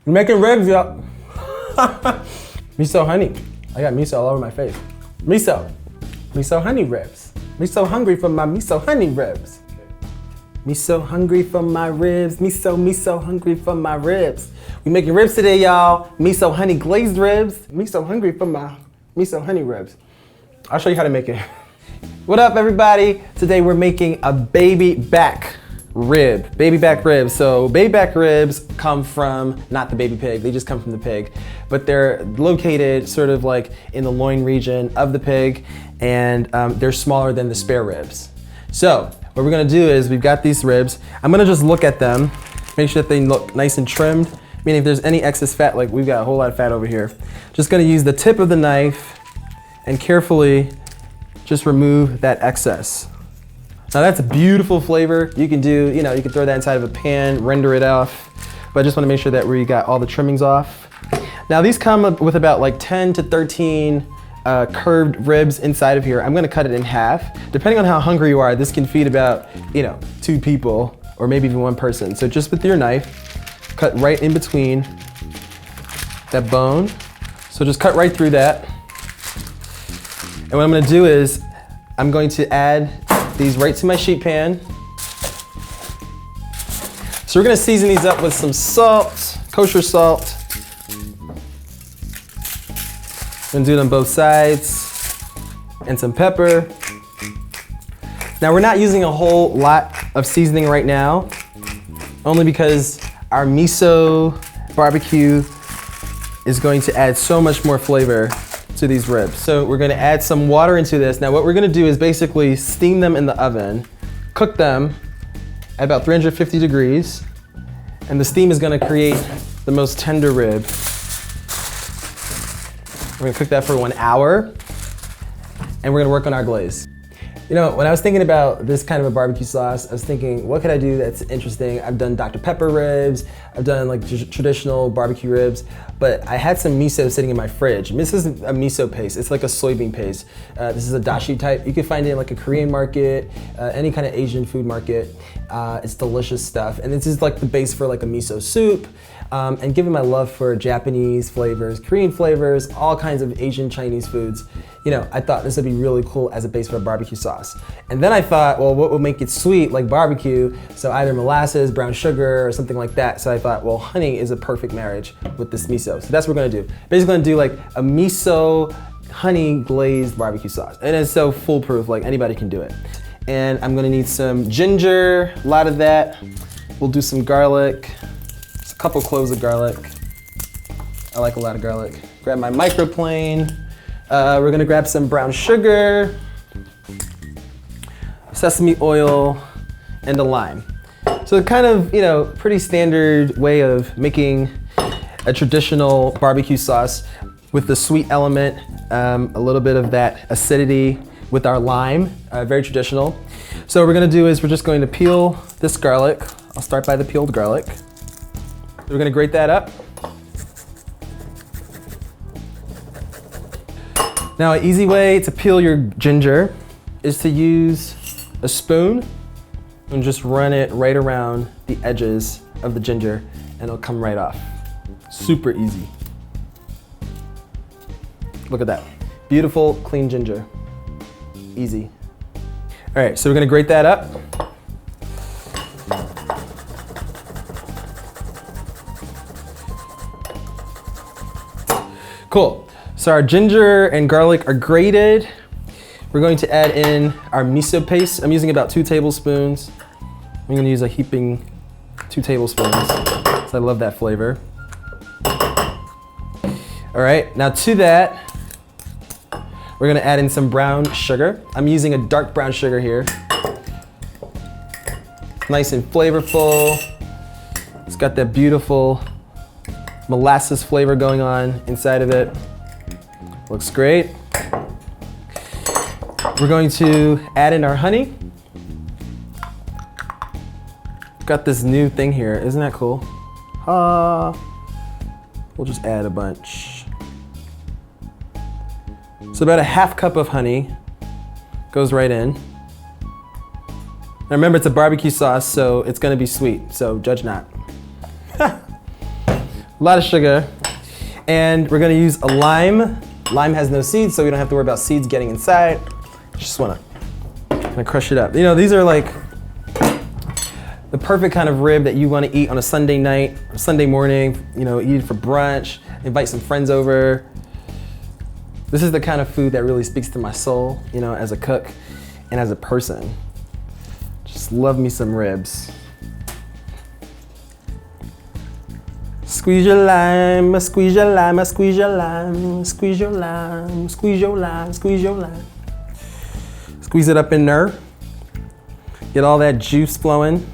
We're making ribs, y'all. Miso honey. I got miso all over my face. Miso. Miso honey ribs. Me so hungry for my miso honey ribs. Me so hungry for my ribs. Me so hungry for my ribs. We making ribs today, y'all. Miso honey glazed ribs. Me so hungry for my miso honey ribs. I'll show you how to make it. What up, everybody? Today we're making a baby back rib. Baby back ribs. So baby back ribs come from, not the baby pig, they just come from the pig, but they're located sort of like in the loin region of the pig, and they're smaller than the spare ribs. So what we're gonna do is, we've got these ribs. I'm gonna just look at them, make sure that they look nice and trimmed, meaning if there's any excess fat, like we've got a whole lot of fat over here. Just gonna use the tip of the knife and carefully just remove that excess. Now that's a beautiful flavor. You can do, you can throw that inside of a pan, render it off, but I just wanna make sure that we got all the trimmings off. Now these come with about like 10 to 13 curved ribs inside of here. I'm gonna cut it in half. Depending on how hungry you are, this can feed about, 2 people or maybe even 1 person. So just with your knife, cut right in between that bone. So just cut right through that. And what I'm gonna do is, I'm going to add these right to my sheet pan. So we're gonna season these up with some salt, kosher salt. I'm gonna do it on both sides, and some pepper. Now we're not using a whole lot of seasoning right now, only because our miso barbecue is going to add so much more flavor to these ribs. So we're gonna add some water into this. Now what we're gonna do is basically steam them in the oven, cook them at about 350 degrees, and the steam is gonna create the most tender rib. We're gonna cook that for 1 hour, and we're gonna work on our glaze. When I was thinking about this kind of a barbecue sauce, I was thinking, what could I do that's interesting? I've done Dr. Pepper ribs, I've done like traditional barbecue ribs, but I had some miso sitting in my fridge. This isn't a miso paste, it's like a soybean paste. This is a dashi type. You can find it in like a Korean market, any kind of Asian food market. It's delicious stuff. And this is like the base for like a miso soup. And given my love for Japanese flavors, Korean flavors, all kinds of Asian, Chinese foods, I thought this would be really cool as a base for a barbecue sauce. And then I thought, well, what would make it sweet like barbecue? So either molasses, brown sugar, or something like that. So I thought, well, honey is a perfect marriage with this miso. So that's what we're gonna do. Basically gonna do like a miso honey glazed barbecue sauce. And it's so foolproof, like anybody can do it. And I'm gonna need some ginger, a lot of that. We'll do some garlic. A couple cloves of garlic. I like a lot of garlic. Grab my microplane. We're gonna grab some brown sugar, sesame oil, and a lime. So kind of, pretty standard way of making a traditional barbecue sauce with the sweet element, a little bit of that acidity with our lime, very traditional. So what we're gonna do is we're just going to peel this garlic. I'll start by the peeled garlic. We're gonna grate that up. Now, an easy way to peel your ginger is to use a spoon and just run it right around the edges of the ginger, and it'll come right off. Super easy. Look at that. Beautiful, clean ginger. Easy. All right, so we're gonna grate that up. Cool. So our ginger and garlic are grated. We're going to add in our miso paste. I'm using about 2 tablespoons. I'm gonna use a heaping 2 tablespoons, so I love that flavor. All right, now to that, we're gonna add in some brown sugar. I'm using a dark brown sugar here. Nice and flavorful. It's got that beautiful molasses flavor going on inside of it. Looks great. We're going to add in our honey. Got this new thing here, isn't that cool? We'll just add a bunch. So about a ½ cup of honey goes right in. Now remember, it's a barbecue sauce, so it's gonna be sweet, so judge not. A lot of sugar. And we're gonna use a lime. Lime has no seeds, so we don't have to worry about seeds getting inside. Just wanna crush it up. You know, these are like the perfect kind of rib that you wanna eat on a Sunday night, or Sunday morning, you know, eat it for brunch, invite some friends over. This is the kind of food that really speaks to my soul, you know, as a cook and as a person. Just love me some ribs. Squeeze your lime, squeeze your lime, squeeze your lime, squeeze your lime, squeeze your lime, squeeze your lime. Squeeze it up in there. Get all that juice flowing.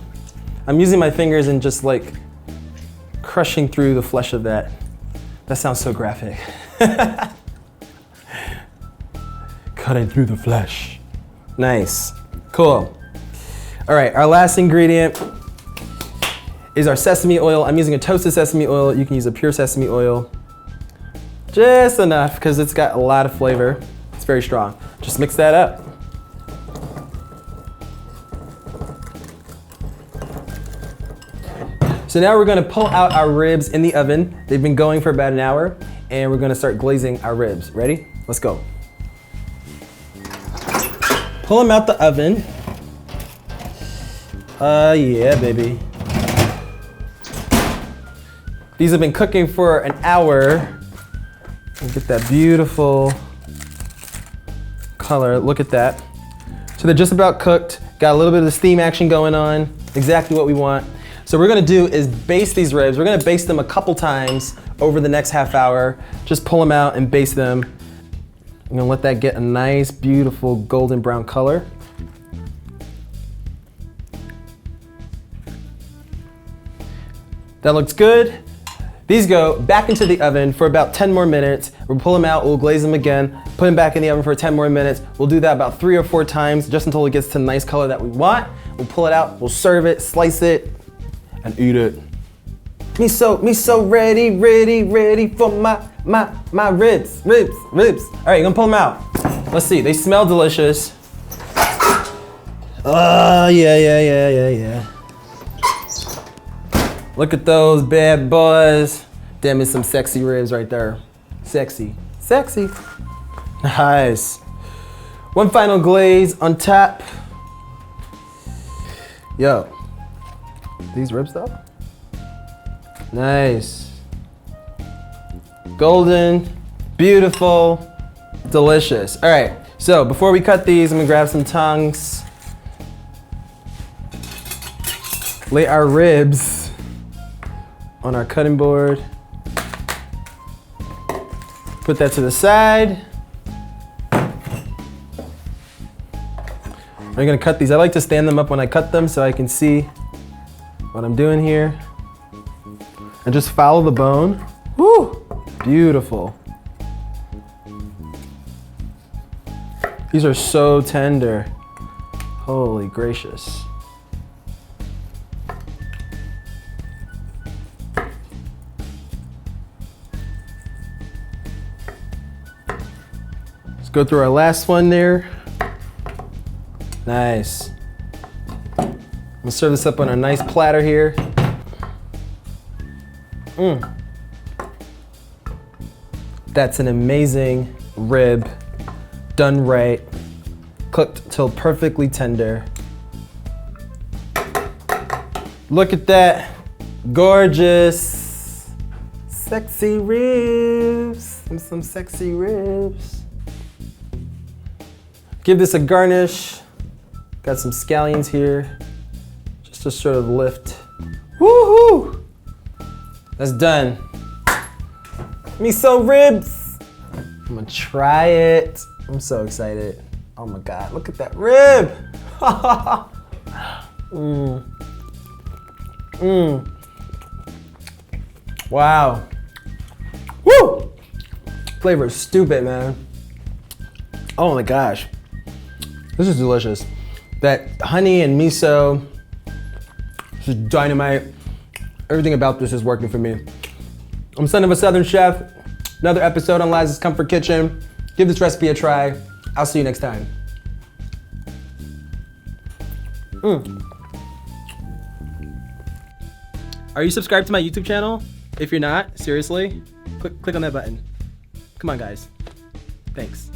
I'm using my fingers and just like crushing through the flesh of that. That sounds so graphic. Cutting through the flesh. Nice, cool. All right, our last ingredient is our sesame oil. I'm using a toasted sesame oil. You can use a pure sesame oil. Just enough, because it's got a lot of flavor. It's very strong. Just mix that up. So now we're gonna pull out our ribs in the oven. They've been going for about an hour, and we're gonna start glazing our ribs. Ready? Let's go. Pull them out the oven. Yeah, baby. These have been cooking for an hour. And get that beautiful color. Look at that. So they're just about cooked. Got a little bit of the steam action going on. Exactly what we want. So what we're gonna do is baste these ribs. We're gonna baste them a couple times over the next half hour. Just pull them out and baste them. I'm gonna let that get a nice, beautiful golden brown color. That looks good. These go back into the oven for about 10 more minutes. We'll pull them out, we'll glaze them again, put them back in the oven for 10 more minutes. We'll do that about 3 or 4 times just until it gets to the nice color that we want. We'll pull it out, we'll serve it, slice it, and eat it. Miso ready for my ribs. All right, you're gonna pull them out. Let's see, they smell delicious. Oh, yeah. Look at those bad boys. Damn, it's some sexy ribs right there. Sexy. Nice. One final glaze on top. Yo, these ribs though? Nice. Golden, beautiful, delicious. All right, so before we cut these, I'm gonna grab some tongs. Lay our ribs on our cutting board. Put that to the side. I'm gonna cut these. I like to stand them up when I cut them so I can see what I'm doing here. And just follow the bone. Woo! Beautiful. These are so tender. Holy gracious. Let's go through our last one there. Nice. I'm gonna serve this up on a nice platter here. That's an amazing rib, done right, cooked till perfectly tender. Look at that, gorgeous, sexy ribs, some sexy ribs. Give this a garnish. Got some scallions here, just to sort of lift. Woohoo! That's done. Miso ribs. I'm gonna try it. I'm so excited. Oh my God, look at that rib. Wow. Woo! Flavor is stupid, man. Oh my gosh. This is delicious. That honey and miso, this is dynamite. Everything about this is working for me. I'm son of a Southern chef. Another episode on Lazarus Comfort Kitchen. Give this recipe a try. I'll see you next time. Are you subscribed to my YouTube channel? If you're not, seriously, click on that button. Come on, guys. Thanks.